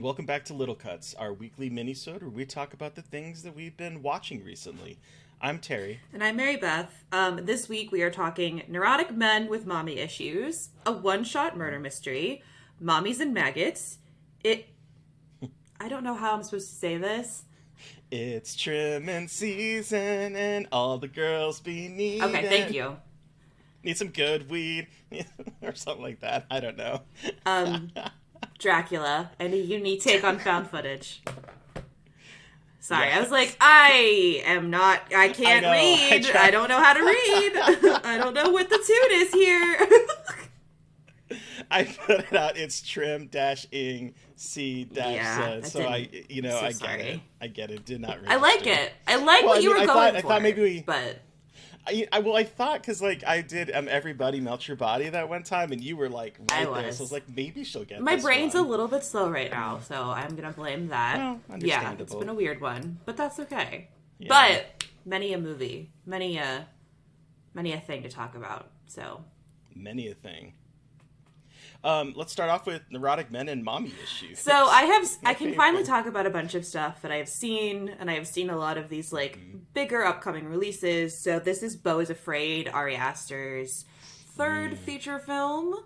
welcome back to Little Cuts, our weekly mini-sode where we talk about the things that we've been watching recently. I'm Terry. And I'm Mary Beth. This week we are talking neurotic men with mommy issues, a one-shot murder mystery, mommies and maggots. I don't know how I'm supposed to say this. It's trimming season and all the girls be needing. Okay, thank you. Need some good weed or something like that. I don't know. Dracula and a unique take on found footage. Sorry, yes. I was like, I can't read. I don't know how to read. I don't know what the tune is here. I put it out. It's trim-ing C-Z. So I get it. I get it. Did not register. I like it. I like what you were going for. I thought maybe but. I thought because I did Everybody Melt Your Body that one time, and you were like right there, so I was like, maybe she'll get. My brain's a little bit slow right now, so I'm gonna blame that. Well, understandable. Yeah, it's been a weird one, but that's okay. Yeah. But many a movie, many a thing to talk about. So many a thing. Let's start off with neurotic men and mommy issues. So I can finally talk about a bunch of stuff that I have seen, and I have seen a lot of these bigger upcoming releases. So this is BEAU is Afraid, Ari Aster's third feature film.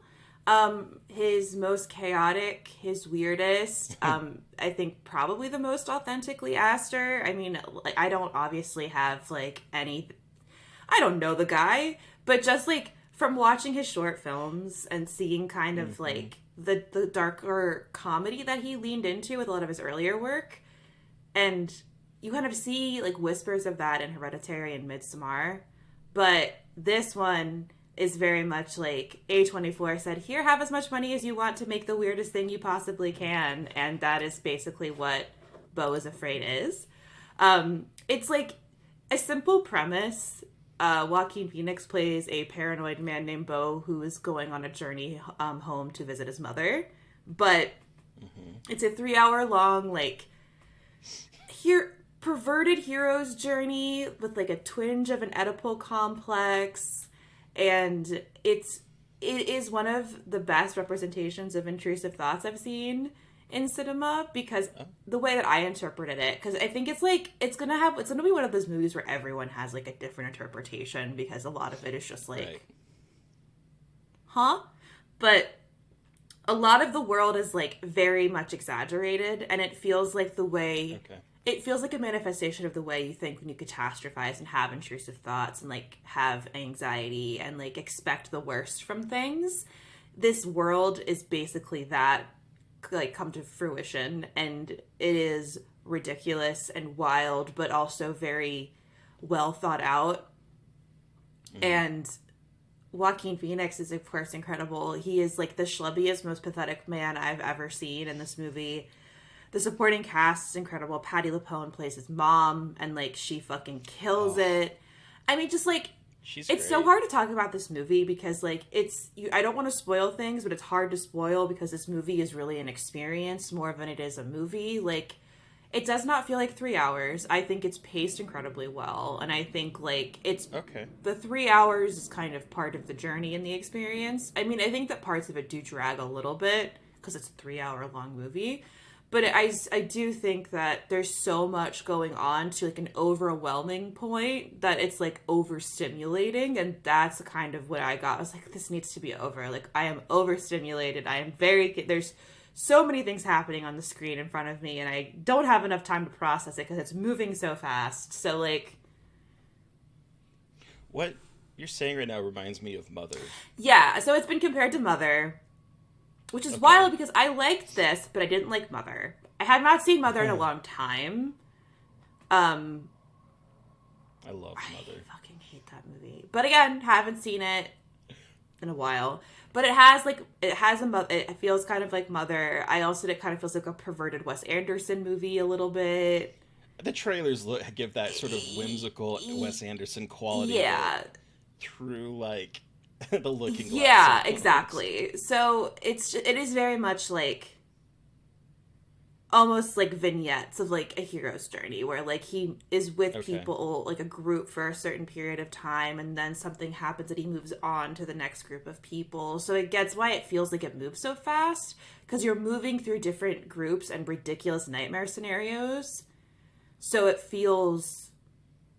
His most chaotic, his weirdest. I think probably the most authentically Aster. I mean, I don't obviously have I don't know the guy, but just from watching his short films and seeing kind of the darker comedy that he leaned into with a lot of his earlier work, and you kind of see whispers of that in Hereditary and Midsommar, but this one is very much A24 said, here, have as much money as you want to make the weirdest thing you possibly can, and that is basically what BEAU is Afraid is. It's a simple premise. Joaquin Phoenix plays a paranoid man named BEAU who is going on a journey home to visit his mother. But it's a 3-hour long, perverted hero's journey with a twinge of an Oedipal complex. And it is one of the best representations of intrusive thoughts I've seen in cinema, because the way that I interpreted it, because I think it's gonna be one of those movies where everyone has a different interpretation, because a lot of it is just right. Huh? But a lot of the world is very much exaggerated, and it feels the way it feels like a manifestation of the way you think when you catastrophize and have intrusive thoughts and have anxiety and expect the worst from things. This world is basically that come to fruition, and it is ridiculous and wild, but also very well thought out. And Joaquin Phoenix is of course incredible. He is the schlubbiest, most pathetic man I've ever seen in this movie. The supporting cast is incredible. Patti LuPone plays his mom, and she fucking kills it. I mean, just She's it's great. So hard to talk about this movie because I don't want to spoil things, but it's hard to spoil because this movie is really an experience more than it is a movie. It does not feel like 3 hours. I think it's paced incredibly well, and I think it's the 3 hours is kind of part of the journey in the experience. I mean, I think that parts of it do drag a little bit because it's a 3-hour long movie. But I do think that there's so much going on to an overwhelming point that it's overstimulating, and that's kind of what I got. I was this needs to be over. I am overstimulated. I am there's so many things happening on the screen in front of me, and I don't have enough time to process it because it's moving so fast. So what you're saying right now reminds me of Mother. Yeah, so it's been compared to Mother. Which is wild because I liked this, but I didn't like Mother. I have not seen Mother in a long time. I love Mother. I fucking hate that movie. But again, haven't seen it in a while. But it feels kind of like Mother. I also, it kind of feels like a perverted Wes Anderson movie a little bit. The trailers give that sort of whimsical Wes Anderson quality. Yeah. Through the Looking Glass. Yeah, exactly. So it is very much almost like vignettes of like a hero's journey where like he is with people, like a group for a certain period of time, and then something happens and he moves on to the next group of people. So it gets why it feels like it moves so fast, because you're moving through different groups and ridiculous nightmare scenarios. So it feels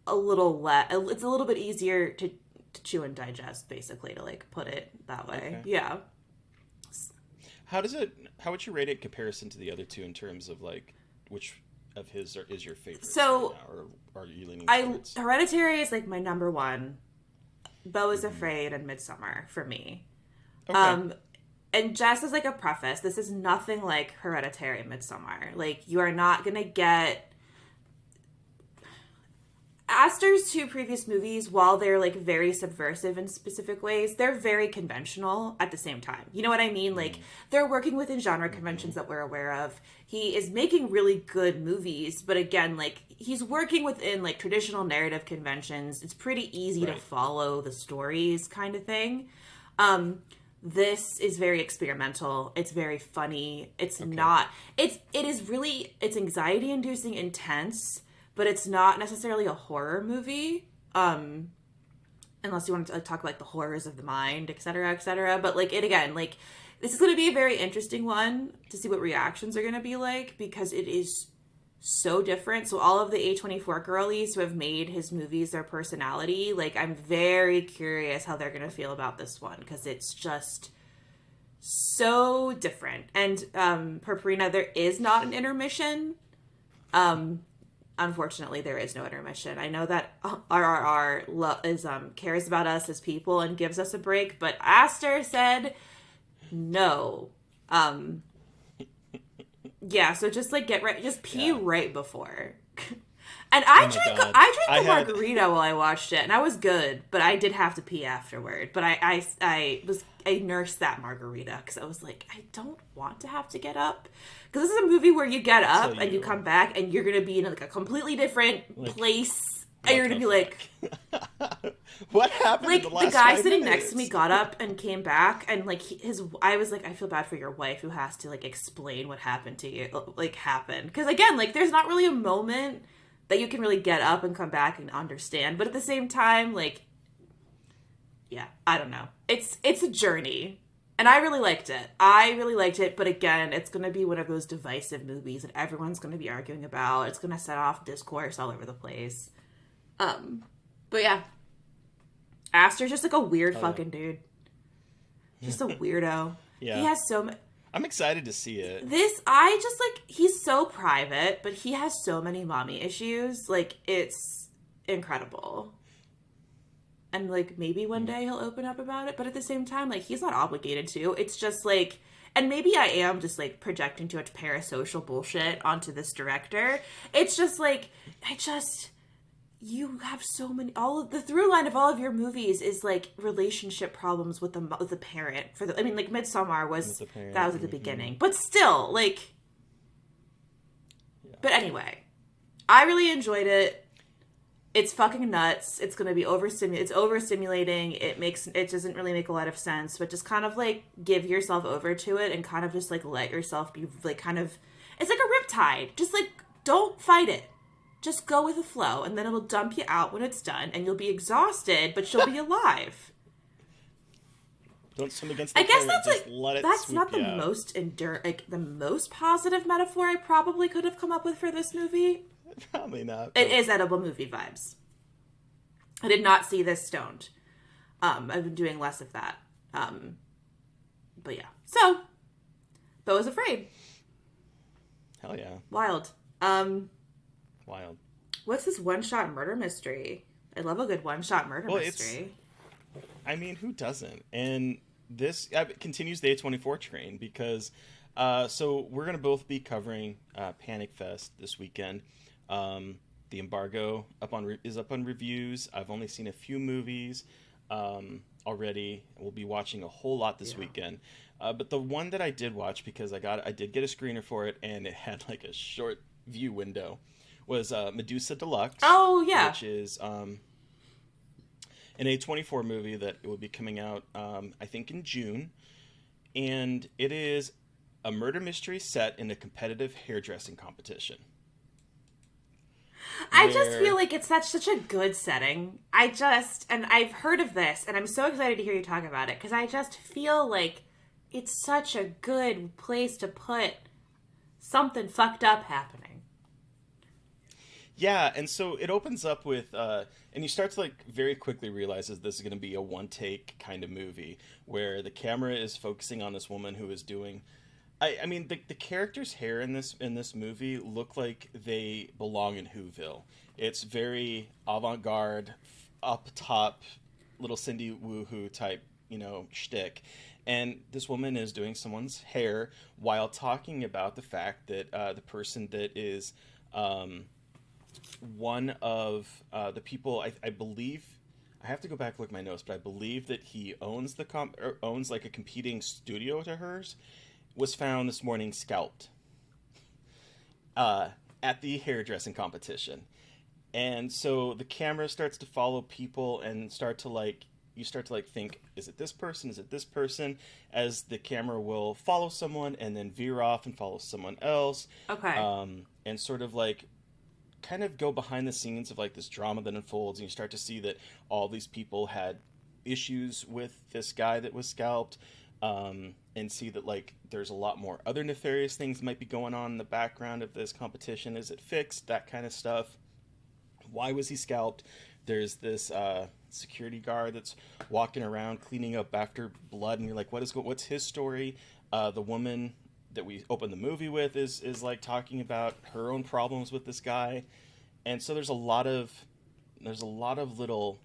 a little it's a little bit easier to chew and digest, basically, to like put it that way. Yeah. How would you rate it in comparison to the other two in terms of like which of his is your favorite? So, right now, or are you leaning towards? Hereditary is like my number one. Beau is Afraid and Midsommar for me. Okay. And just as like a preface, this is nothing like Hereditary and Midsommar. Like, you are not gonna get Aster's two previous movies, while they're like very subversive in specific ways, they're very conventional at the same time. You know what I mean? Like, they're working within genre conventions that we're aware of. He is making really good movies, but again, like, he's working within like traditional narrative conventions. It's pretty easy to follow the stories, kind of thing. This is very experimental. It's very funny. It's not. It is really. It's anxiety inducing, intense. But it's not necessarily a horror movie, unless you want to talk like the horrors of the mind, et cetera, et cetera. But like, it again, like, this is going to be a very interesting one to see what reactions are going to be like, because it is so different. So all of the A24 girlies who have made his movies their personality, like, I'm very curious how they're going to feel about this one, because it's just so different. And Purpurina, there is not an intermission. Unfortunately, there is no intermission. I know that RRR cares about us as people and gives us a break, but Aster said no. Yeah, so just like get ready, just pee right before. And I drank the margarita while I watched it, and I was good, but I did have to pee afterward. But I nursed that margarita because I was like, I don't want to have to get up. Because this is a movie where you get up and you come back and you're going to be in like a completely different place. And you're going to be like... What happened like, in the last the guy 5 sitting minutes? next to me got up and came back, and like I was like, I feel bad for your wife who has to like explain what happened to you, like happened. Because again, like, there's not really a moment that you can really get up and come back and understand. But at the same time, like, yeah, I don't know. It's a journey. And I really liked it. But again, it's going to be one of those divisive movies that everyone's going to be arguing about. It's going to set off discourse all over the place. But yeah. Aster's just like a weird fucking dude. Just a weirdo. Yeah. He has so much... I'm excited to see it. He's so private, but he has so many mommy issues. Like, it's incredible. And, like, maybe one day he'll open up about it, but at the same time, like, he's not obligated to. It's just, like... And maybe I am just, like, projecting too much parasocial bullshit onto this director. It's just, like, you have so many... the through line of all of your movies is, like, relationship problems with the parent. Like, Midsommar was... That was at the beginning. But still, like... Yeah. But anyway, I really enjoyed it. It's fucking nuts. It's gonna be it's overstimulating. It doesn't really make a lot of sense, but just kind of like give yourself over to it and kind of just like let yourself be like kind of, it's like a riptide. Just like, don't fight it. Just go with the flow, and then it'll dump you out when it's done, and you'll be exhausted, but you'll be alive. Don't swim against the current. That's not the most the most positive metaphor I probably could have come up with for this movie. Probably not. It is edible movie vibes. I did not see this stoned. I've been doing less of that. But yeah. So, Beau is Afraid. Hell yeah. Wild. Wild. What's this one-shot murder mystery? I love a good one-shot murder mystery. I mean, who doesn't? And this continues the A24 train because... so we're going to both be covering Panic Fest this weekend. The embargo is up on reviews. I've only seen a few movies already. We'll be watching a whole lot this weekend. But the one that I did watch, because I did get a screener for it, and it had like a short view window, was Medusa Deluxe. Oh, yeah. Which is an A24 movie that will be coming out, I think, in June. And it is A murder mystery set in a competitive hairdressing competition. I just feel like it's such a good setting. And I've heard of this, and I'm so excited to hear you talk about it, because I just feel like it's such a good place to put something fucked up happening. Yeah, and so it opens up with, and you start to like very quickly realize that this is going to be a one take kind of movie where the camera is focusing on this woman who is doing. I mean, the characters' hair in this movie look like they belong in Whoville. It's very avant-garde, up top, little Cindy Woohoo type, shtick. And this woman is doing someone's hair while talking about the fact that the person that is one of the people, I believe, I have to go back and look at my notes, but I believe that he owns owns like a competing studio to hers, was found this morning scalped at the hairdressing competition. And so the camera starts to follow people and you start to think, is it this person? Is it this person? As the camera will follow someone and then veer off and follow someone else. Okay. And sort of like kind of go behind the scenes of like this drama that unfolds, and you start to see that all these people had issues with this guy that was scalped. And see that like there's a lot more other nefarious things that might be going on in the background of this competition. Is it fixed? That kind of stuff. Why was he scalped? There's this security guard that's walking around cleaning up after blood, and you're like, what's his story? The woman that we open the movie with is like talking about her own problems with this guy, and so there's a lot of little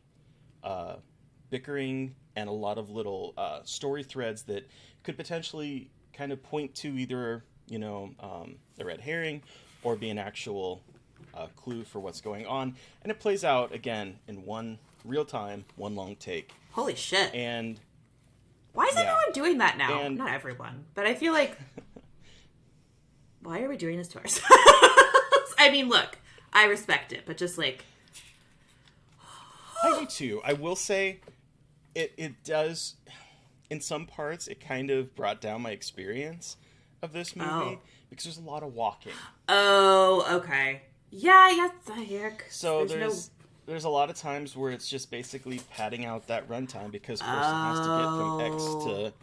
bickering and a lot of little story threads that could potentially kind of point to either a red herring or be an actual clue for what's going on. And it plays out again in one real time, one long take. Holy shit. And why is everyone doing that now? And, not everyone, but I feel like why are we doing this to ourselves? I mean, look, I respect it, but just like I do too. I will say it does, in some parts, it kind of brought down my experience of this movie because there's a lot of walking. Oh, okay. Yeah, the heck. So there's a lot of times where it's just basically padding out that runtime because person has to get from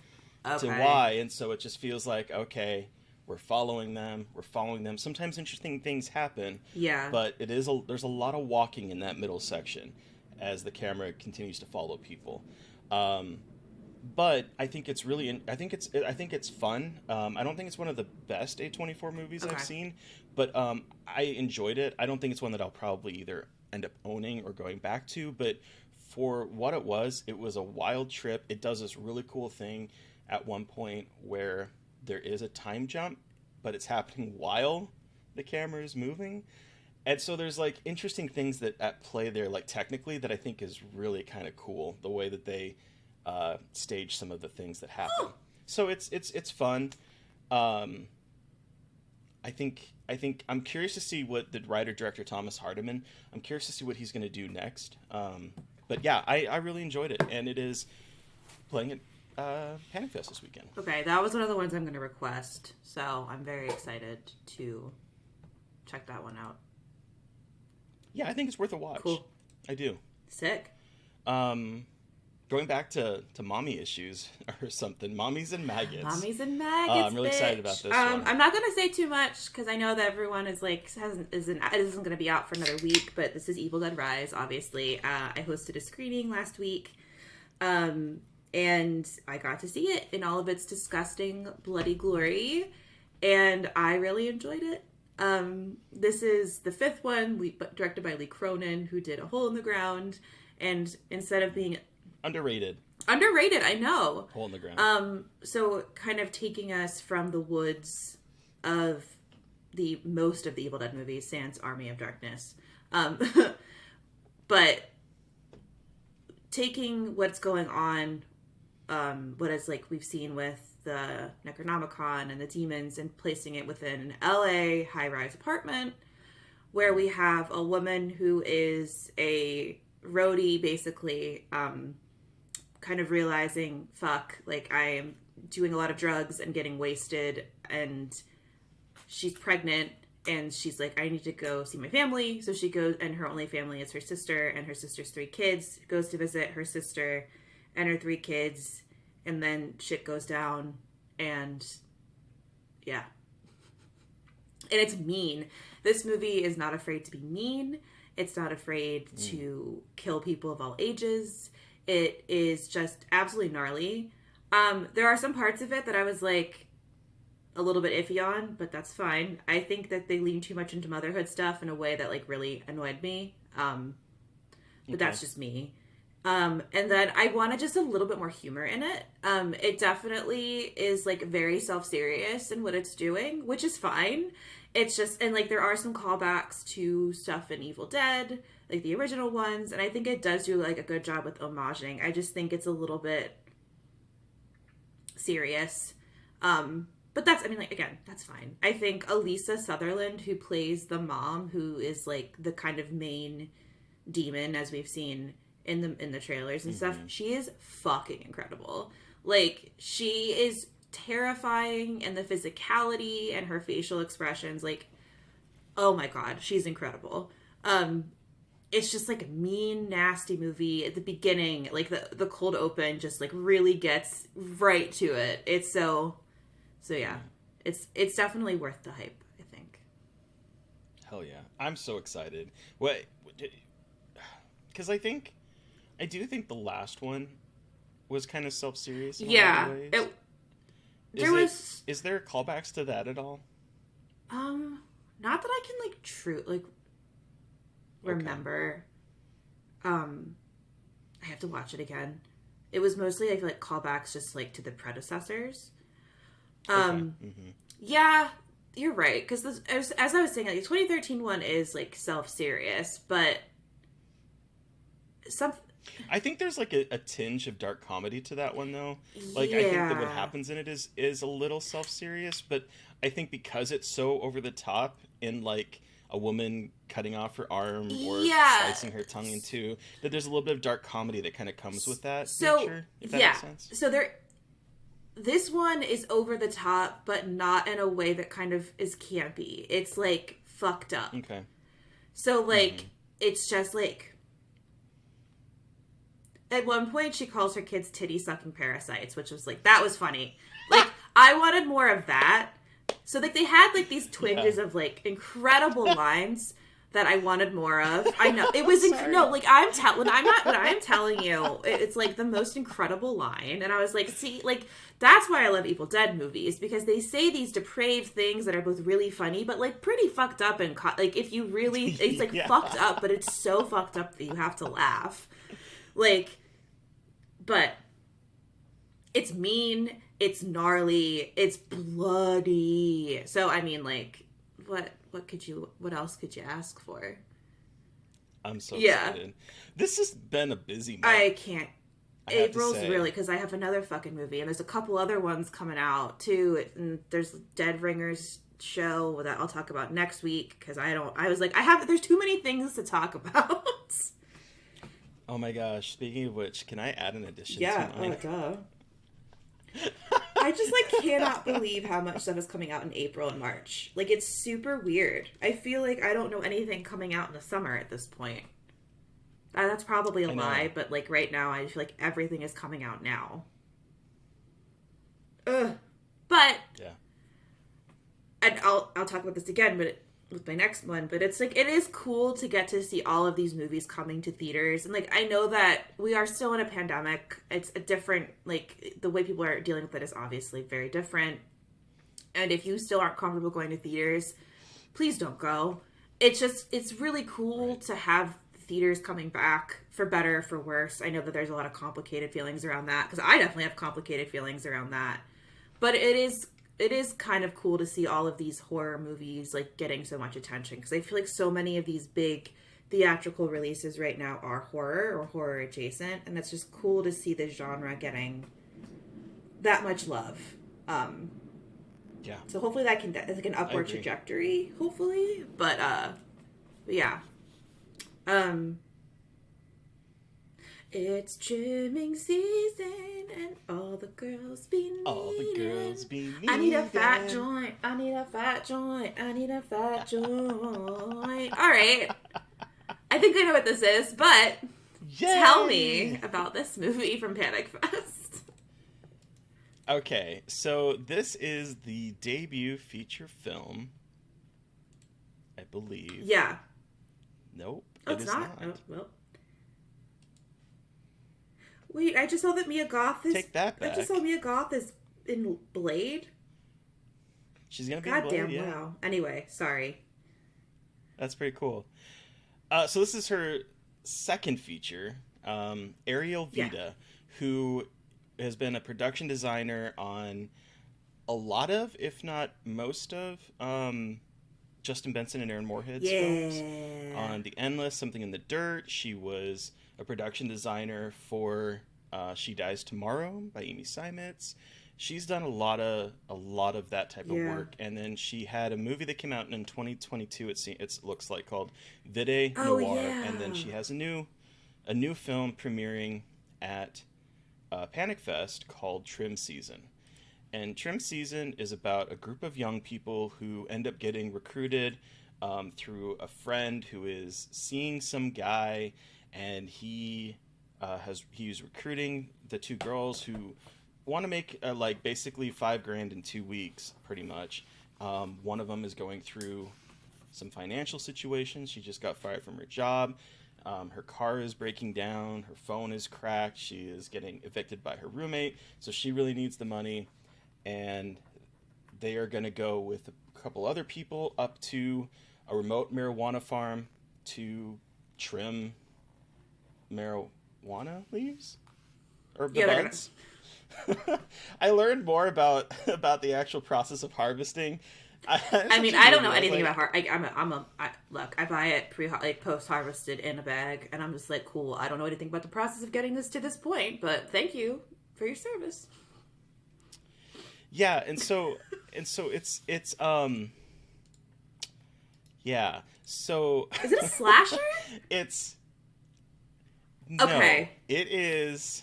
X to Y, and so it just feels like, okay, we're following them. Sometimes interesting things happen. Yeah. But there's a lot of walking in that middle section as the camera continues to follow people. But I think it's really, I think it's fun. I don't think it's one of the best A24 movies I've seen, but I enjoyed it. I don't think it's one that I'll probably either end up owning or going back to, but for what it was a wild trip. It does this really cool thing at one point where there is a time jump, but it's happening while the camera is moving. And so there's like interesting things that at play there, like technically, that I think is really kind of cool, the way that they stage some of the things that happen. So it's fun. I think I'm curious to see what the writer director Thomas Hardiman. I'm curious to see what he's going to do next. But yeah, I really enjoyed it, and it is playing at Panic Fest this weekend. Okay, that was one of the ones I'm going to request, so I'm very excited to check that one out. Yeah, I think it's worth a watch. Cool. I do. Sick. Going back to mommy issues or something. Mommies and Maggots. Mommies and Maggots. I'm really excited about this one. I'm not going to say too much because I know that everyone is like it isn't going to be out for another week. But this is Evil Dead Rise. Obviously, I hosted a screening last week, and I got to see it in all of its disgusting, bloody glory, and I really enjoyed it. This is the fifth one, directed by Lee Cronin, who did A Hole in the Ground, and instead of being Underrated, I know. Hole in the Ground. So kind of taking us from the woods of most of the Evil Dead movies, sans Army of Darkness. But taking what's going on, what is like we've seen with the Necronomicon and the demons, and placing it within an LA high-rise apartment where we have a woman who is a roadie, basically, kind of realizing, fuck, like I am doing a lot of drugs and getting wasted, and she's pregnant, and she's like, I need to go see my family. So she goes, and her only family is her sister and her sister's 3 kids, goes to visit her sister and her 3 kids, and then shit goes down, and yeah. And it's mean. This movie is not afraid to be mean. It's not afraid to kill people of all ages. It is just absolutely gnarly. There are some parts of it that I was like a little bit iffy on, but that's fine. I think that they lean too much into motherhood stuff in a way that like really annoyed me. But that's just me. And then I wanted just a little bit more humor in it. It definitely is like very self-serious in what it's doing, which is fine. It's just, and like there are some callbacks to stuff in Evil Dead, like the original ones, and I think it does do like a good job with homaging. I just think it's a little bit serious. But that's, I mean, like, again, that's fine. I think Elisa Sutherland, who plays the mom, who is like the kind of main demon, as we've seen in the trailers and stuff, she is fucking incredible. Like, she is terrifying, and the physicality and her facial expressions, like, oh my god, she's incredible. It's just like a mean, nasty movie. At the beginning, like the cold open just like really gets right to it. It's so yeah. It's definitely worth the hype, I think. Hell yeah. I'm so excited. What, because I do think the last one was kind of self-serious in a lot of ways. Is there callbacks to that at all? Not that I can like remember. I have to watch it again. It was mostly I feel like callbacks just like to the predecessors. Yeah, you're right, because as I was saying, like the 2013 one is like self-serious, but I think there's like a tinge of dark comedy to that one, though. Like, I think that what happens in it is a little self-serious, but I think because it's so over the top in like a woman cutting off her arm or slicing her tongue in two, that there's a little bit of dark comedy that kind of comes with that nature, if that makes sense. So this one is over the top, but not in a way that kind of is campy. It's like fucked up. Okay. So like it's just like at one point she calls her kids titty sucking parasites, which was like, that was funny. Like I wanted more of that. So like they had like these twinges of like incredible lines that I wanted more of. I know it was like when I'm telling you, it's like the most incredible line, and I was like, see, like that's why I love Evil Dead movies, because they say these depraved things that are both really funny, but like pretty fucked up, and like if you really, it's like fucked up, but it's so fucked up that you have to laugh, like, but it's mean, it's gnarly, it's bloody. So I mean, like, what else could you ask for? I'm so excited. This has been a busy month. I can't. April's really, because I have another fucking movie, and there's a couple other ones coming out too. And there's Dead Ringers show that I'll talk about next week, because there's too many things to talk about. Oh my gosh! Speaking of which, can I add an addition? Yeah. To mine? Oh duh. I just like cannot believe how much stuff is coming out in April and March. Like, it's super weird. I feel like I don't know anything coming out in the summer at this point. That's probably a lie, but like right now I feel like everything is coming out now. Ugh. But and I'll talk about this again, but with my next one, but it's like, it is cool to get to see all of these movies coming to theaters. And like, I know that we are still in a pandemic. It's a different, like, the way people are dealing with it is obviously very different. And if you still aren't comfortable going to theaters, please don't go. It's really cool to have theaters coming back, for better, for worse. I know that there's a lot of complicated feelings around that, because I definitely have complicated feelings around that. But it is kind of cool to see all of these horror movies like getting so much attention, because I feel like so many of these big theatrical releases right now are horror or horror adjacent, and it's just cool to see the genre getting that much love. So hopefully that can, it's like an upward trajectory, hopefully. But yeah. It's trimming season and all the girls be needing. All the girls be needing. I need a fat joint. I need a fat joint. I need a fat joint. All right. I think I know what this is, but tell me about this movie from Panic Fest. Okay, so this is the debut feature film, I believe. Yeah. Nope. Oh, it's not? Oh, well. Wait, I just saw that Mia Goth is... Take that back. I just saw Mia Goth is in Blade. She's going to be in Blade, Goddamn, yeah. wow. Anyway, sorry. That's pretty cool. So this is her second feature, Ariel Vida, who has been a production designer on a lot of, if not most of, Justin Benson and Aaron Moorhead's films. On The Endless, Something in the Dirt. She was a production designer for She Dies Tomorrow by Amy Seimetz. She's done a lot of that type of work. And then she had a movie that came out in 2022. It looks like called Vide Noir. And then she has a new film premiering at Panic Fest called Trim Season. And Trim Season is about a group of young people who end up getting recruited through a friend who is seeing some guy, and he's recruiting the two girls who want to make basically $5,000 in 2 weeks, pretty much. One of them is going through some financial situations. She just got fired from her job. Her car is breaking down. Her phone is cracked. She is getting evicted by her roommate, so she really needs the money. And they are going to go with a couple other people up to a remote marijuana farm to trim marijuana leaves or the buds. I learned more about the actual process of harvesting. I don't know anything about look, I buy it post harvested in a bag, and I'm just like, cool. I don't know anything about the process of getting this to this point, but thank you for your service. Yeah, and so it's yeah. So is it a slasher? Okay. It is.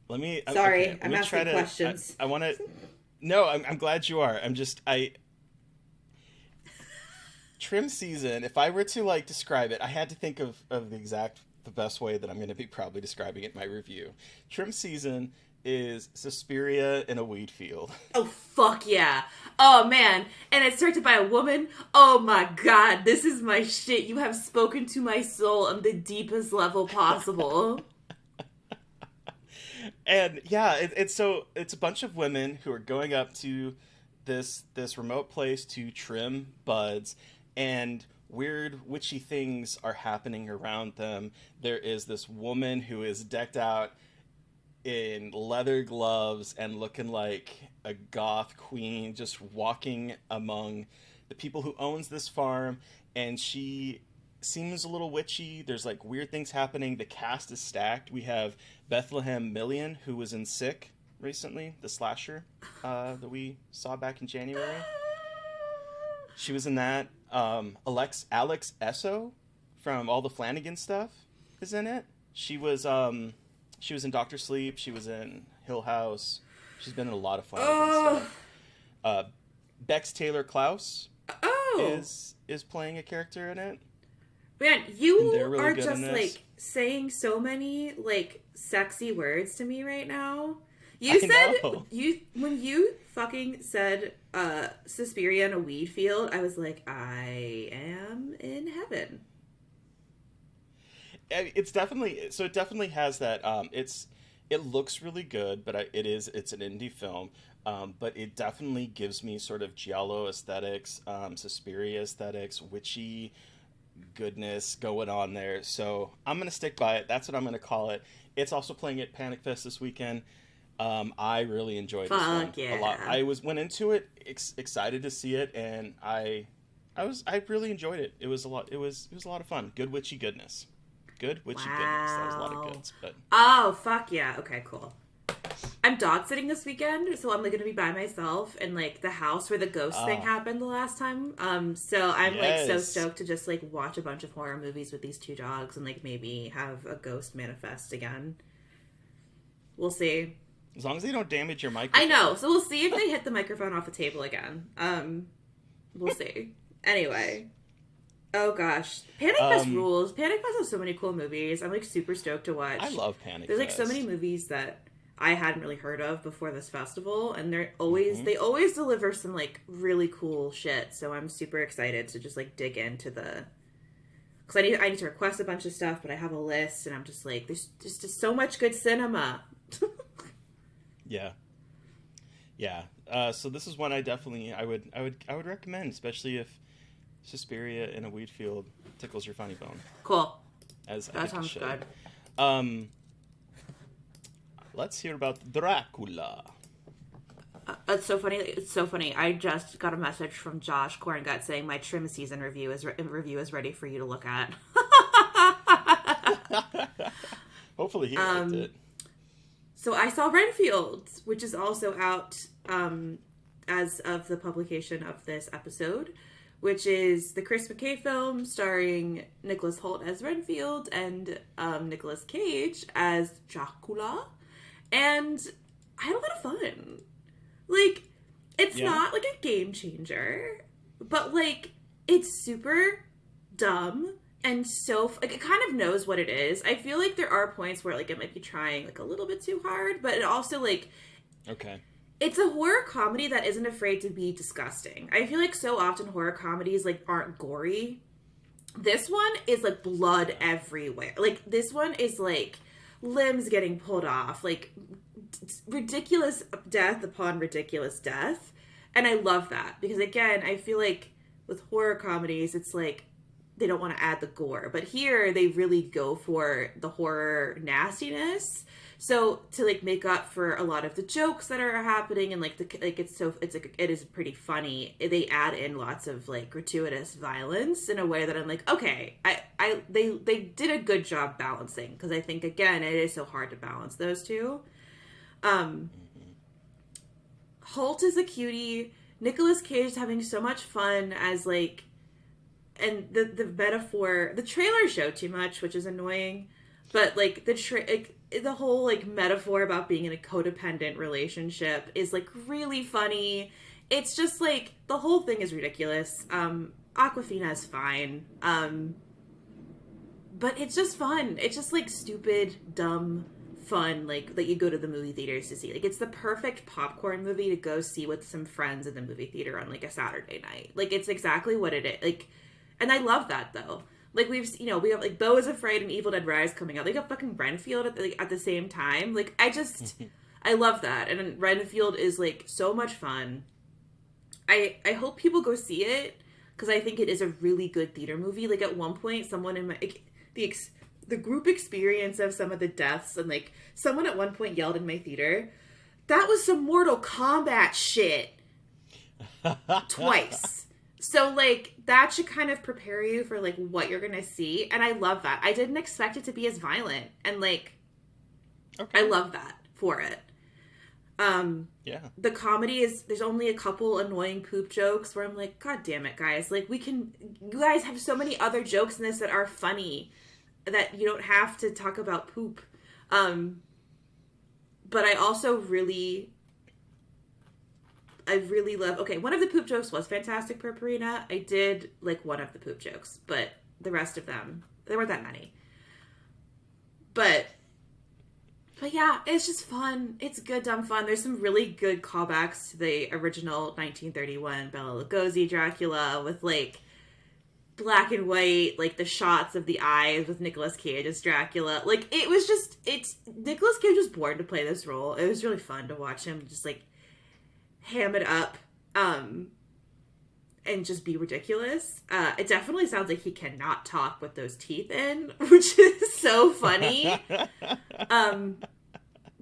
Sorry, I'm asking questions. I want to. No, I'm glad you are. Trim Season. If I were to describe it, I had to think of the best way that I'm going to be probably describing it in my review. Trim Season is Suspiria in a weed field. Oh, fuck yeah. Oh, man. And it's directed by a woman. Oh, my God. This is my shit. You have spoken to my soul on the deepest level possible. And, yeah, it's a bunch of women who are going up to this remote place to trim buds, and weird witchy things are happening around them. There is this woman who is decked out in leather gloves and looking like a goth queen, just walking among the people who owns this farm, and she seems a little witchy. There's weird things happening. The cast is stacked. We have Bethlehem Million, who was in Sick recently, the slasher that we saw back in January. She was in that. Alex Esso from all the Flanagan stuff is in it. She was in Dr. Sleep. She was in Hill House. She's been in a lot of Flanagan stuff. Bex Taylor Klaus is playing a character in it. Man, you really are just saying so many sexy words to me right now. When you fucking said Suspiria in a weed field, I was like, I am in heaven. It definitely has that. It looks really good, but it's an indie film. But it definitely gives me sort of giallo aesthetics, Suspiria aesthetics, witchy goodness going on there. So I'm gonna stick by it. That's what I'm gonna call it. It's also playing at Panic Fest this weekend. I really enjoyed this one a lot. I went into it excited to see it, and I really enjoyed it. It was a lot. It was a lot of fun. Good witchy goodness. Good witchy goodness. That was a lot of goods. But oh fuck yeah. Okay, cool. I'm dog sitting this weekend, so I'm like gonna be by myself in like the house where the ghost thing happened the last time. So I'm like so stoked to just like watch a bunch of horror movies with these two dogs and like maybe have a ghost manifest again. We'll see. As long as they don't damage your microphone. I know. So we'll see if they hit the microphone off the table again. We'll see. Anyway. Oh gosh. Panic Fest rules. Panic Fest has so many cool movies. I'm like super stoked to watch. I love Panic Fest. There's like so many movies that I hadn't really heard of before this festival, and they always deliver some like really cool shit. So I'm super excited to just like dig into the, because I need to request a bunch of stuff, but I have a list, and I'm just like, there's just so much good cinema. Yeah. So this is one I would recommend, especially if Suspiria in a wheat field tickles your funny bone. Cool. That sounds good. Let's hear about Dracula. It's so funny. It's so funny. I just got a message from Josh Corngut saying my trim season review is ready for you to look at. Hopefully he liked it. So I saw Renfield, which is also out as of the publication of this episode, which is the Chris McKay film starring Nicholas Hoult as Renfield and Nicolas Cage as Dracula. And I had a lot of fun. Like, it's not like a game changer, but like, it's super dumb and so like it kind of knows what it is. I feel like there are points where like it might be trying like a little bit too hard, but it also like it's a horror comedy that isn't afraid to be disgusting. I feel like so often horror comedies like aren't gory. This one is like blood everywhere. Like this one is like limbs getting pulled off, like ridiculous death upon ridiculous death. And I love that because again, I feel like with horror comedies, it's like they don't want to add the gore, but here they really go for the horror nastiness. So to like make up for a lot of the jokes that are happening and like it is pretty funny. They add in lots of like gratuitous violence in a way that I'm like, okay, they did a good job balancing, because I think again it is so hard to balance those two. Holt is a cutie. Nicolas Cage is having so much fun as like. And the metaphor, the trailer showed too much, which is annoying. But like the whole like metaphor about being in a codependent relationship is like really funny. It's just like the whole thing is ridiculous. Awkwafina is fine, but it's just fun. It's just like stupid, dumb fun, like that you go to the movie theaters to see. Like it's the perfect popcorn movie to go see with some friends in the movie theater on like a Saturday night. Like it's exactly what it is. Like. And I love that, though. Like, we have, like, BEAU is Afraid and Evil Dead Rise coming out. They got fucking Renfield at the same time. Like, I love that. And Renfield is, like, so much fun. I hope people go see it, because I think it is a really good theater movie. Like, at one point, someone in my, like, the group experience of some of the deaths, and, like, someone at one point yelled in my theater, that was some Mortal Kombat shit. Twice. So, like, that should kind of prepare you for, like, what you're going to see. And I love that. I didn't expect it to be as violent. And, like, I love that for it. The comedy is, there's only a couple annoying poop jokes where I'm like, God damn it, guys. Like, you guys have so many other jokes in this that are funny that you don't have to talk about poop. But I also really love... Okay, one of the poop jokes was Fantastic Purpurina. I did like one of the poop jokes, but the rest of them, there weren't that many. But yeah, it's just fun. It's good, dumb fun. There's some really good callbacks to the original 1931 Bela Lugosi Dracula with like black and white, like the shots of the eyes with Nicolas Cage as Dracula. Like Nicolas Cage was born to play this role. It was really fun to watch him just like ham it up and just be ridiculous. It definitely sounds like he cannot talk with those teeth in, which is so funny.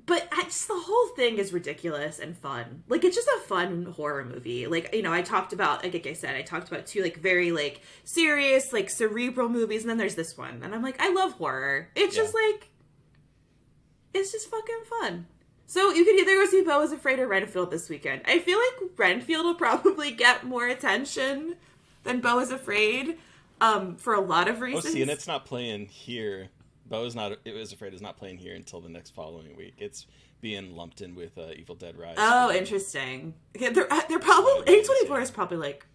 But just the whole thing is ridiculous and fun. Like, it's just a fun horror movie. Like, you know, I talked about two, like, very, like, serious, like, cerebral movies, and then there's this one. And I'm like, I love horror. It's just, like, it's just fucking fun. So you could either go see Beau is Afraid or Renfield this weekend. I feel like Renfield will probably get more attention than Beau is Afraid, for a lot of reasons. Oh, see, and it's not playing here. Beau is Afraid is not playing here until the next following week. It's being lumped in with Evil Dead Rise. Oh, interesting. Okay, they're probably A24 is probably like,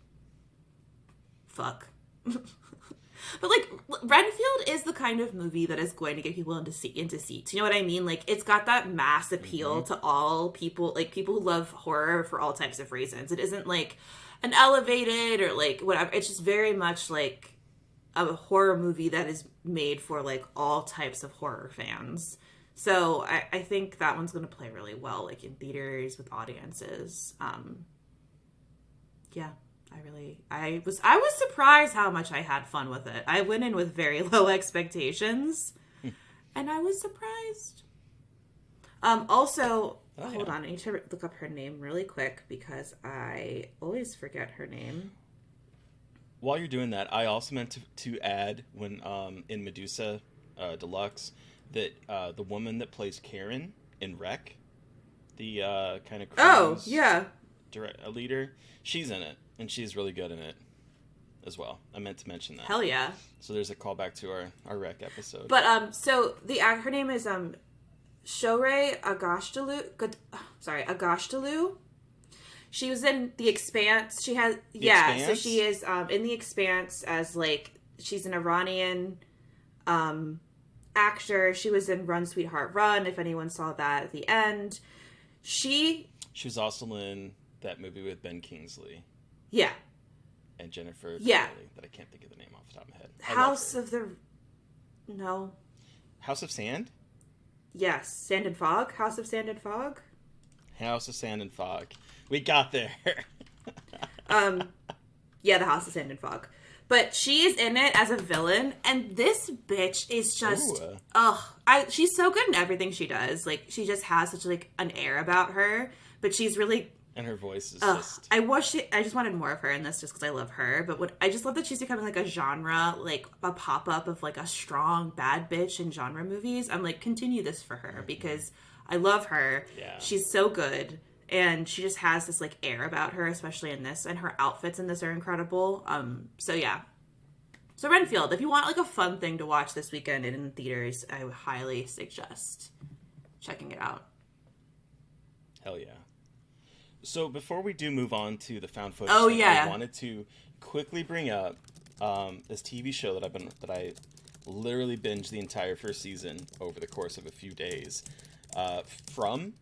fuck. But, like, Renfield is the kind of movie that is going to get people into seats. You know what I mean? Like, it's got that mass appeal to all people, like, people who love horror for all types of reasons. It isn't, like, an elevated or, like, whatever. It's just very much, like, a horror movie that is made for, like, all types of horror fans. So I think that one's going to play really well, like, in theaters with audiences. Yeah. I was surprised how much I had fun with it. I went in with very low expectations, and I was surprised. Also, hold on, I need to look up her name really quick because I always forget her name. While you're doing that, I also meant to add when in Medusa Deluxe that the woman that plays Karen in Wreck, the kind of cruise leader, she's in it. And she's really good in it as well. I meant to mention that. Hell yeah. So there's a callback to our rec episode. But so her name is Shohreh Agashtalu. She was in The Expanse. She has Expanse? So she is in The Expanse as like she's an Iranian actor. She was in Run Sweetheart Run, if anyone saw that at the end. She was also in that movie with Ben Kingsley. Yeah. And Jennifer Yeah. Connelly, that I can't think of the name off the top of my head. House of Sand? Yes. Sand and Fog? House of Sand and Fog? House of Sand and Fog. We got there. Yeah, the House of Sand and Fog. But she is in it as a villain, and this bitch is just she's so good in everything she does. Like, she just has such like an air about her, but she's really. And her voice is just... I just wanted more of her in this just because I love her. But I just love that she's becoming like a genre, like a pop-up of like a strong bad bitch in genre movies. I'm like, continue this for her because I love her. Yeah. She's so good. And she just has this like air about her, especially in this. And her outfits in this are incredible. So yeah. So Renfield, if you want like a fun thing to watch this weekend in theaters, I would highly suggest checking it out. Hell yeah. So before we do move on to the found footage, I wanted to quickly bring up this TV show that I literally binged the entire first season over the course of a few days. From,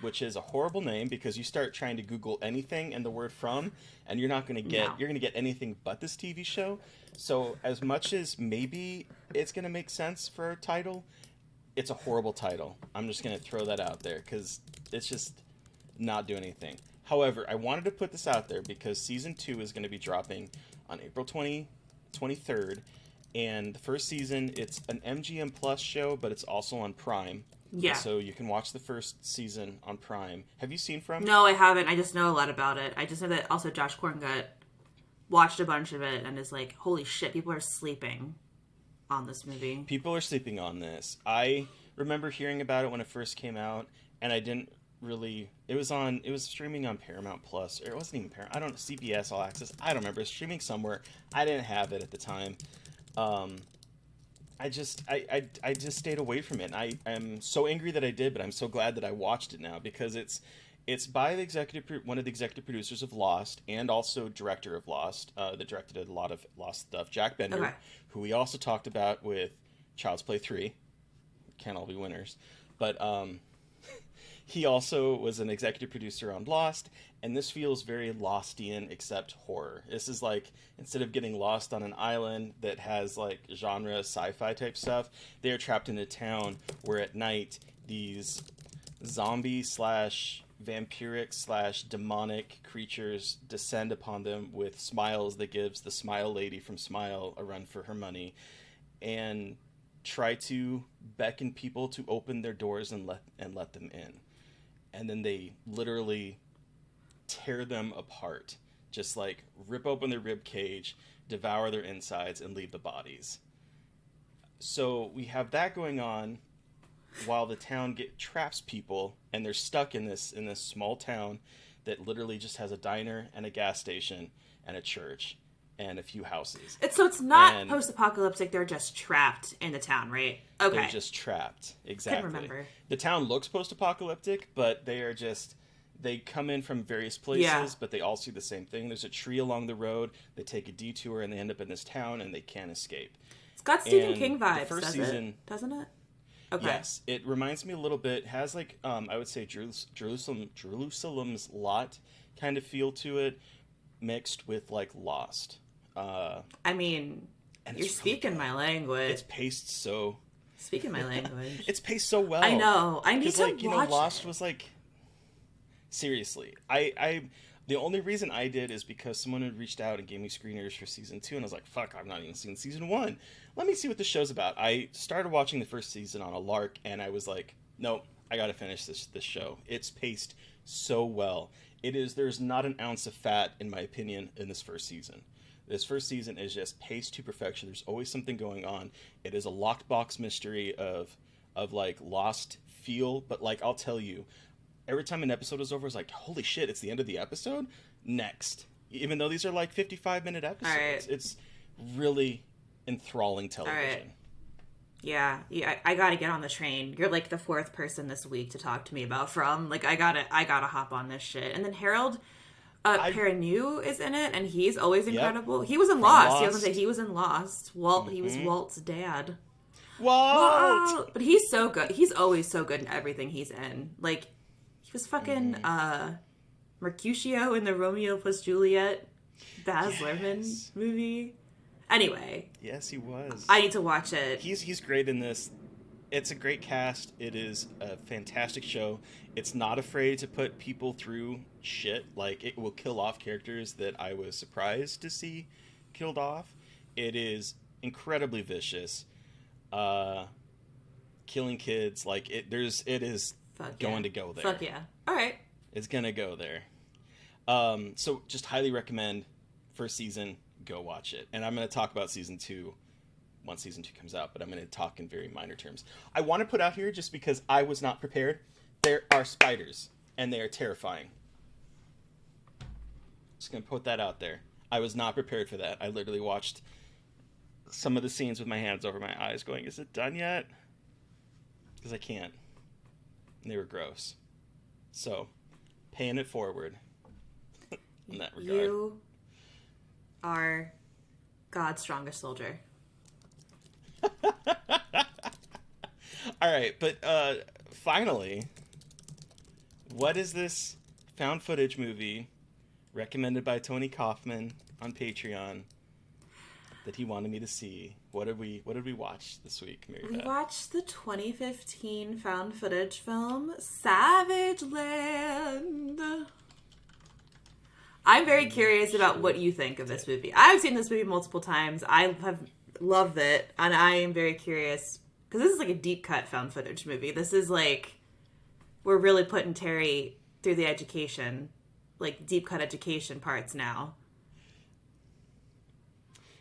which is a horrible name because you start trying to Google anything and the word from, and you're not going to get you're going to get anything but this TV show. So as much as maybe it's going to make sense for a title, it's a horrible title. I'm just going to throw that out there because it's just not do anything. However, I wanted to put this out there because season 2 is going to be dropping on April 23rd, and the first season, it's an MGM Plus show, but it's also on Prime. Yeah. So you can watch the first season on Prime. Have you seen From? No, I haven't. I just know a lot about it. I just know that also Josh Korngut watched a bunch of it and is like, holy shit, people are sleeping on this movie. People are sleeping on this. I remember hearing about it when it first came out, and I didn't really. It was streaming on Paramount Plus, or it wasn't even Paramount. I don't know, CBS All Access. I don't remember. It was streaming somewhere. I didn't have it at the time. I just stayed away from it. And I am so angry that I did, but I'm so glad that I watched it now because it's by one of the executive producers of Lost and also director of Lost. That directed a lot of Lost stuff. Jack Bender, who we also talked about with Child's Play 3. Can't all be winners, but he also was an executive producer on Lost, and this feels very Lostian except horror. This is like, instead of getting lost on an island that has like genre sci-fi type stuff, they are trapped in a town where at night these zombie / vampiric / demonic creatures descend upon them with smiles that gives the Smile Lady from Smile a run for her money, and try to beckon people to open their doors and let them in. And then they literally tear them apart. Just like rip open their rib cage, devour their insides, and leave the bodies. So we have that going on. while the town traps people, and they're stuck in this small town that literally just has a diner and a gas station and a church and a few houses. It's not post-apocalyptic. They're just trapped in the town, right? Okay. They're just trapped. Exactly. Couldn't remember. The town looks post-apocalyptic, but they come in from various places, but they all see the same thing. There's a tree along the road. They take a detour and they end up in this town and they can't escape. It's got Stephen King vibes, doesn't it? Okay. Yes, it reminds me a little bit. Has like I would say Jerusalem's Lot kind of feel to it, mixed with like Lost. I mean, you're speaking my language. It's paced so. Speaking my language. It's paced so well. I know. I need to watch Lost was like. Seriously, the only reason I did is because someone had reached out and gave me screeners for season 2, and I was like, fuck, I've not even seen season 1. Let me see what the show's about. I started watching the first season on a lark, and I was like, nope, I gotta finish this show. It's paced so well. There's not an ounce of fat, in my opinion, in this first season. This first season is just paced to perfection. There's always something going on. It is a locked box mystery of like Lost feel, but like, I'll tell you, every time an episode is over, it's like, holy shit, it's the end of the episode? Next. Even though these are like 55-minute episodes. Right. It's really enthralling television. Right. Yeah, I gotta get on the train. You're like the 4th person this week to talk to me about From. Like, I gotta hop on this shit. And then Harold Perrineau is in it, and he's always incredible. Yep. He was in Lost. He was in Lost. Walt, he was Walt's dad. Walt! But he's so good. He's always so good in everything he's in. Like, was fucking Mercutio in the Romeo plus Juliet Baz Luhrmann movie. Anyway. Yes, he was. I need to watch it. He's great in this. It's a great cast. It is a fantastic show. It's not afraid to put people through shit. Like, it will kill off characters that I was surprised to see killed off. It is incredibly vicious. Killing kids. Like, it is going to go there. Fuck yeah. All right. It's going to go there. So just highly recommend first season, go watch it. And I'm going to talk about season 2 once season 2 comes out, but I'm going to talk in very minor terms. I want to put out here, just because I was not prepared, there are spiders, and they are terrifying. Just going to put that out there. I was not prepared for that. I literally watched some of the scenes with my hands over my eyes going, is it done yet? Because I can't. And they were gross. So, paying it forward in that regard. You are God's strongest soldier. All right, but finally, what is this found footage movie recommended by Tony Kaufman on Patreon that he wanted me to see? What did we watch this week, Mary Beth? We watched the 2015 found footage film SAVAGELAND. I'm very curious about what you think of this movie. I've seen this movie multiple times. I have loved it, and I am very curious because this is like a deep cut found footage movie. This is like we're really putting Terry through the education, like deep cut education parts now.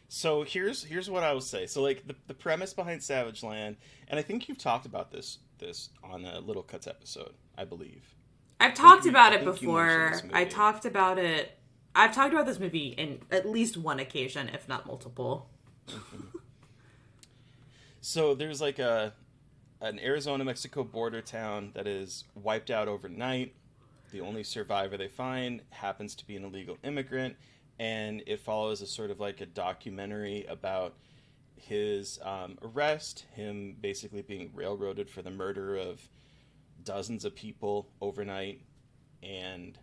So here's what I will say. So like the premise behind SAVAGELAND, and I think you've talked about this on a Little Cuts episode, I believe. I've talked about it before. I've talked about this movie in at least one occasion, if not multiple. Mm-hmm. So there's like an Arizona-Mexico border town that is wiped out overnight. The only survivor they find happens to be an illegal immigrant, and it follows a sort of like a documentary about his arrest, him basically being railroaded for the murder of dozens of people overnight, and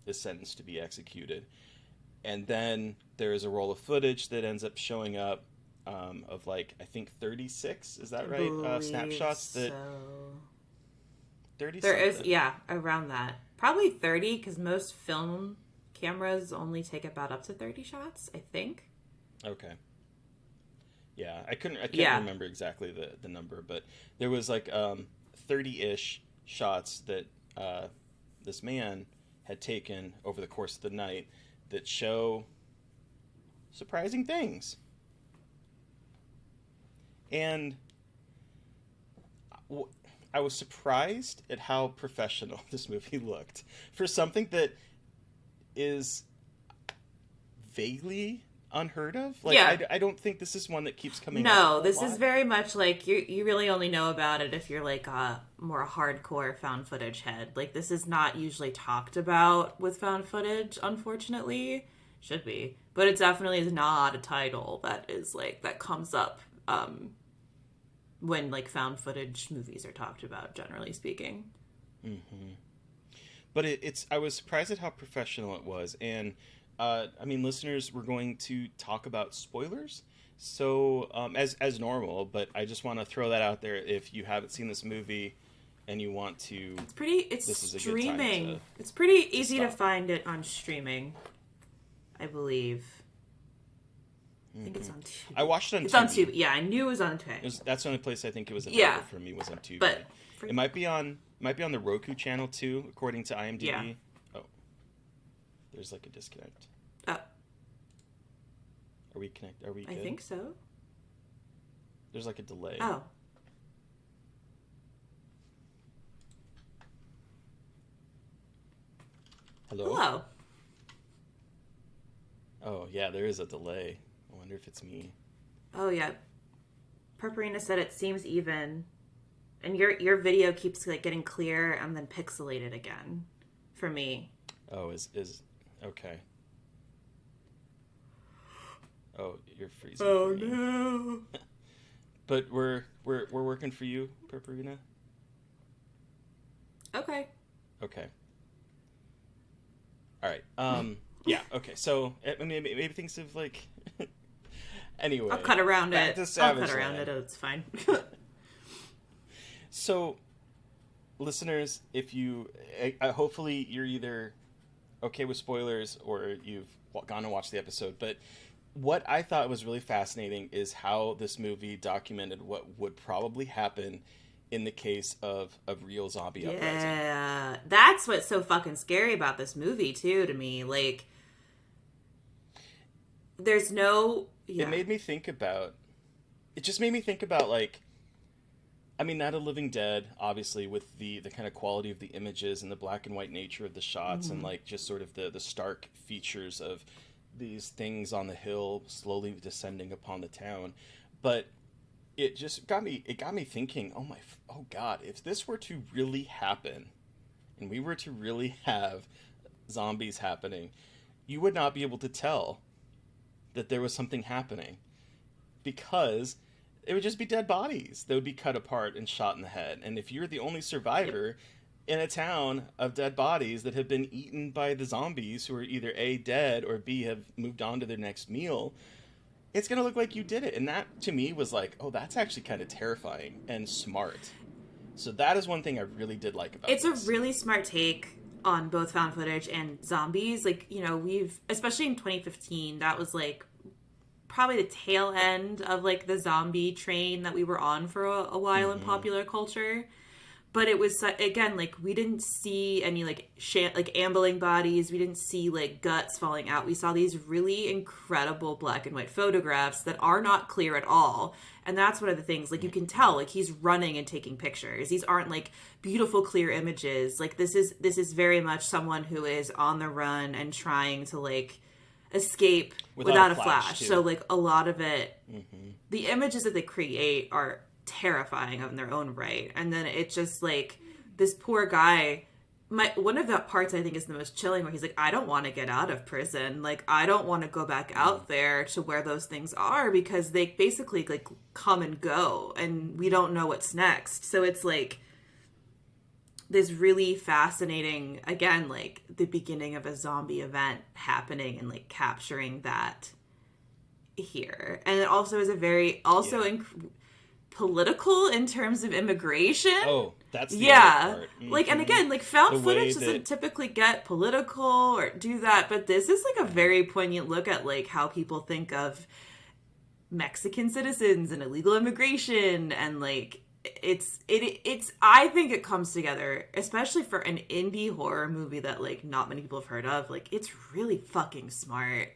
is sentenced to be executed. And then there is a roll of footage that ends up showing up of like, I think 36, is that right? Snapshots that... So. 30 There is, yeah, around that. Probably 30, because most film cameras only take about up to 30 shots, I think. Okay. Yeah, I can't remember exactly the number, but there was like 30-ish shots that this man had taken over the course of the night that show surprising things. And I was surprised at how professional this movie looked for something that is vaguely unheard of. Like, Yeah. I don't think this is one that keeps coming up. No, a this lot. is very much like you really only know about it if you're like a more hardcore found footage head. Like, this is not usually talked about with found footage, unfortunately. Should be. But it definitely is not a title that is like that comes up when like found footage movies are talked about, generally speaking. Mm-hmm. But I was surprised at how professional it was. And I mean, listeners, we're going to talk about spoilers. So as normal, but I just want to throw that out there. If you haven't seen this movie and you want to, It's this is a streaming. good time It's pretty easy to stop. find it on streaming, I believe. I think it's on Tubi. I watched it on It's Tubi. on Tubi. Yeah, I knew it was on Tubi. That's the only place I think it was available Yeah. for me was on Tubi. But it might be on the Roku channel too, according to IMDb. Yeah. Oh, there's like a disconnect. Oh, Are we connected? Are we good? I think so. There's like a delay. Oh. Hello? Hello. Oh, yeah, there is a delay. I wonder if it's me. Oh yeah. Purpurina said it seems even, and your video keeps like getting clear and then pixelated again, for me. Oh, is okay. Oh, you're freezing. Oh for me. no. But we're working for you, Purpurina. Okay. Okay. All right. Yeah. Okay. So I mean, maybe things have like. Anyway, I'll cut around back it. to I'll cut SAVAGELAND. around it. It's fine. So, listeners, if you hopefully you're either okay with spoilers or you've gone and watched the episode, but what I thought was really fascinating is how this movie documented what would probably happen in the case of real zombie uprising. Yeah, that's what's so fucking scary about this movie too. To me, like, there's no. Yeah. It just made me think about like, I mean, Night of the Living Dead, obviously, with the kind of quality of the images and the black and white nature of the shots, and like just sort of the stark features of these things on the hill slowly descending upon the town. But it just got me thinking, oh God, if this were to really happen and we were to really have zombies happening, you would not be able to tell that there was something happening, because it would just be dead bodies that would be cut apart and shot in the head. And if you're the only survivor in a town of dead bodies that have been eaten by the zombies, who are either A, dead, or B, have moved on to their next meal, it's going to look like you did it. And that, to me, was like, oh, that's actually kind of terrifying and smart. So that is one thing I really did like about It's this. a really smart take on both found footage and zombies. Like, you know, we've, especially in 2015, that was like probably the tail end of like the zombie train that we were on for a while in popular culture. But it was, again, like, we didn't see any like ambling bodies. We didn't see like guts falling out. We saw these really incredible black and white photographs that are not clear at all. And that's one of the things, like, you can tell, like, he's running and taking pictures. These aren't like beautiful clear images. Like, this is very much someone who is on the run and trying to like escape without a flash. So like a lot of it, the images that they create are terrifying in their own right. And then it's just like this poor guy, one of the parts I think is the most chilling, where he's like, I don't want to get out of prison, like I don't want to go back out there to where those things are, because they basically like come and go and we don't know what's next. So it's like this really fascinating, again, like the beginning of a zombie event happening and like capturing that here. And it also is a very political in terms of immigration. Oh, that's the other part. Like, and again, like found The footage way doesn't typically get political or do that, but this is like a very poignant look at like how people think of Mexican citizens and illegal immigration, and like it's I think it comes together, especially for an indie horror movie that like not many people have heard of. Like, it's really fucking smart.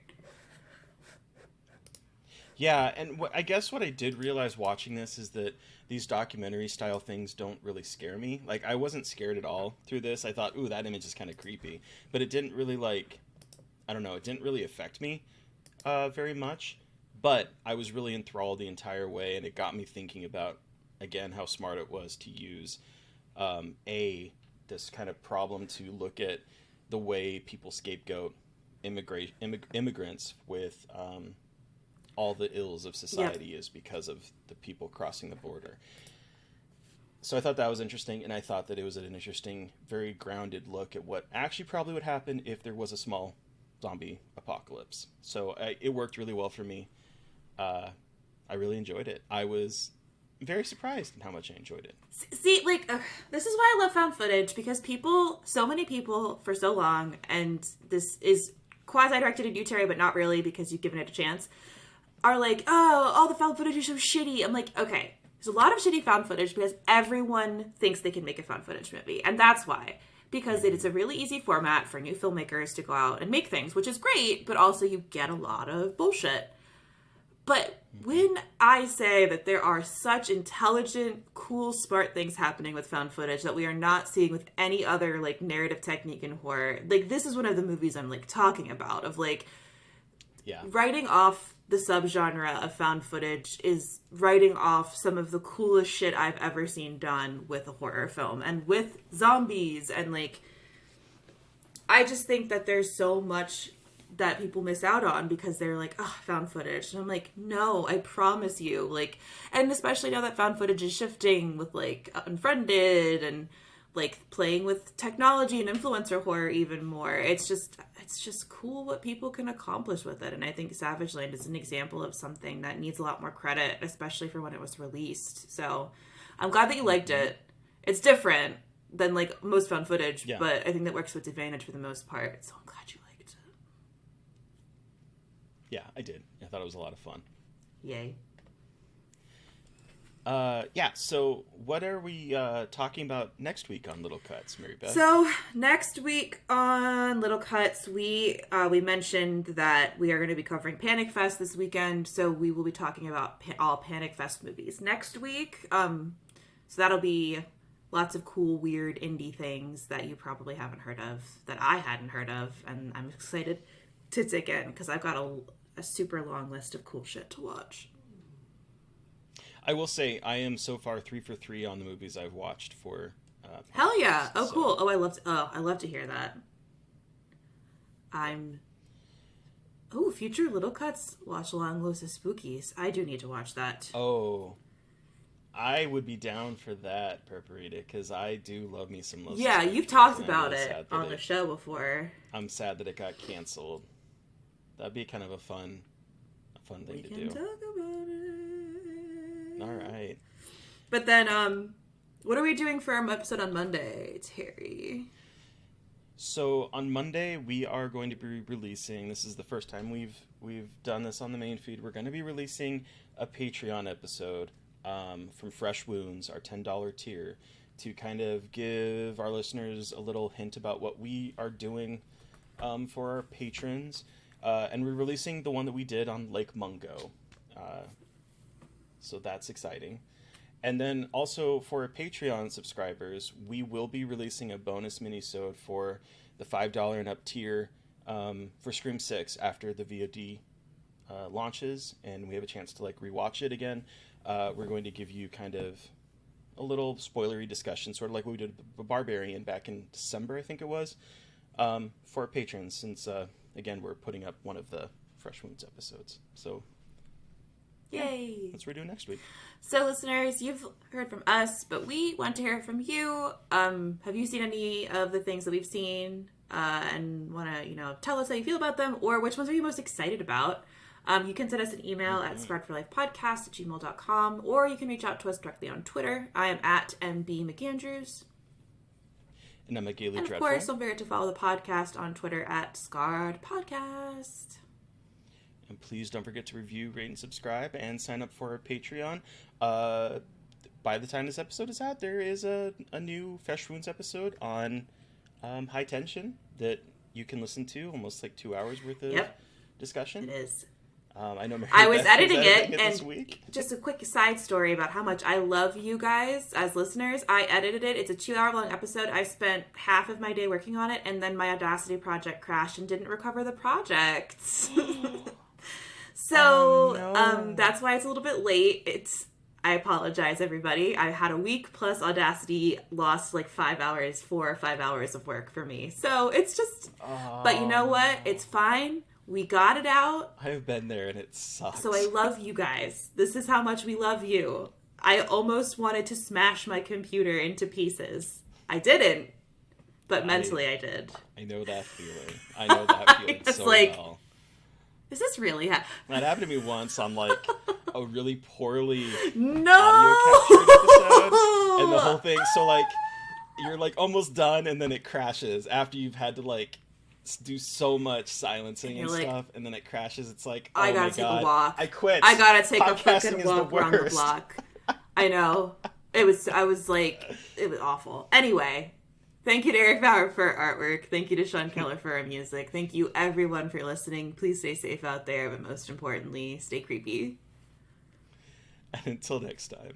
Yeah, and I guess what I did realize watching this is that these documentary style things don't really scare me. Like, I wasn't scared at all through this. I thought, ooh, that image is kind of creepy. But it didn't really, like, I don't know, it didn't really affect me very much. But I was really enthralled the entire way, and it got me thinking about, again, how smart it was to use, this kind of problem to look at the way people scapegoat immigrants with all the ills of society is because of the people crossing the border. So I thought that was interesting, and I thought that it was an interesting, very grounded look at what actually probably would happen if there was a small zombie apocalypse. So it worked really well for me. I really enjoyed it. I was very surprised in how much I enjoyed it. See, like, this is why I love found footage, because so many people for so long, and this is quasi-directed at you, Terry, but not really because you've given it a chance, are like, oh, all the found footage is so shitty. I'm like, okay, there's a lot of shitty found footage because everyone thinks they can make a found footage movie. And that's why. Because it is a really easy format for new filmmakers to go out and make things, which is great, but also you get a lot of bullshit. But when I say that there are such intelligent, cool, smart things happening with found footage that we are not seeing with any other, like, narrative technique in horror, like, this is one of the movies I'm, like, talking about, of, like, writing off the subgenre of found footage is writing off some of the coolest shit I've ever seen done with a horror film and with zombies. And, like, I just think that there's so much that people miss out on because they're like, oh, found footage. And I'm like, no, I promise you. Like, and especially now that found footage is shifting with, like, Unfriended and, like, playing with technology and influencer horror even more. It's just cool what people can accomplish with it. And I think SAVAGELAND is an example of something that needs a lot more credit, especially for when it was released. So I'm glad that you liked it. It's different than, like, most found footage, but I think that works to its advantage for the most part. So I'm glad you liked it. Yeah, I did. I thought it was a lot of fun. Yay. So what are we talking about next week on Little Cuts, Mary Beth? So next week on Little Cuts, we mentioned that we are going to be covering Panic Fest this weekend, so we will be talking about all Panic Fest movies next week. So that'll be lots of cool, weird indie things that you probably haven't heard of, that I hadn't heard of, and I'm excited to dig in because I've got a super long list of cool shit to watch. I will say I am so far 3 for 3 on the movies I've watched for. Hell yeah! Oh, so. Cool. I love to hear that. Future Little Cuts watch along Los Spookies. I do need to watch that. Oh, I would be down for that, Purparita, because I do love me some Los. Yeah, Spookies, you've talked about it on the show before. I'm sad that it got canceled. That'd be kind of a fun thing to do. We can talk about it. All right. But then, what are we doing for our episode on Monday, Terry? So on Monday, we are going to be releasing. This is the first time we've done this on the main feed. We're going to be releasing a Patreon episode from Fresh Wounds, our $10 tier, to kind of give our listeners a little hint about what we are doing for our patrons. And we're releasing the one that we did on Lake Mungo. So that's exciting. And then also for our Patreon subscribers, we will be releasing a bonus mini-sode for the $5 and up tier for Scream 6 after the VOD launches, and we have a chance to, like, rewatch it again. We're going to give you kind of a little spoilery discussion, sort of like what we did with Barbarian back in December, I think it was, for our patrons, since, again, we're putting up one of the Fresh Wounds episodes. So... Yay! Yeah, that's what we're doing next week. So, listeners, you've heard from us, but we want to hear from you. Have you seen any of the things that we've seen and want to, tell us how you feel about them, or which ones are you most excited about? You can send us an email at scarredforlifepodcast@gmail.com, or you can reach out to us directly on Twitter. I am at MB McAndrews. And I'm at Gaily And, of Dreadful. course, don't forget to follow the podcast on Twitter at Scarred Podcast. And please don't forget to review, rate, and subscribe, and sign up for our Patreon. By the time this episode is out, there is a new Fresh Wounds episode on High Tension that you can listen to, almost like 2 hours worth of discussion. It is. I know Mary I was Beth editing it, this and week. just a quick side story about how much I love you guys as listeners. I edited it. It's a 2-hour-long episode. I spent half of my day working on it, and then my Audacity project crashed and didn't recover the project. So, no. that's why it's a little bit late. I apologize, everybody. I had a week plus Audacity lost like 4 or 5 hours of work for me. So it's just, but you know what? It's fine. We got it out. I've been there and it sucks. So I love you guys. This is how much we love you. I almost wanted to smash my computer into pieces. I didn't, but mentally I did. I know that feeling. I know that feeling so well. Is this really That happened to me once on like a really poorly no! audio captured episode, and the whole thing. So like you're like almost done, and then it crashes after you've had to like do so much silencing and stuff, and then it crashes. It's like, oh I gotta take a walk. I quit. I gotta take a Podcasting fucking walk around the block. I know. I was awful. Anyway. Thank you to Eric Bauer for our artwork. Thank you to Sean Keller for our music. Thank you, everyone, for listening. Please stay safe out there, but most importantly, stay creepy. And until next time.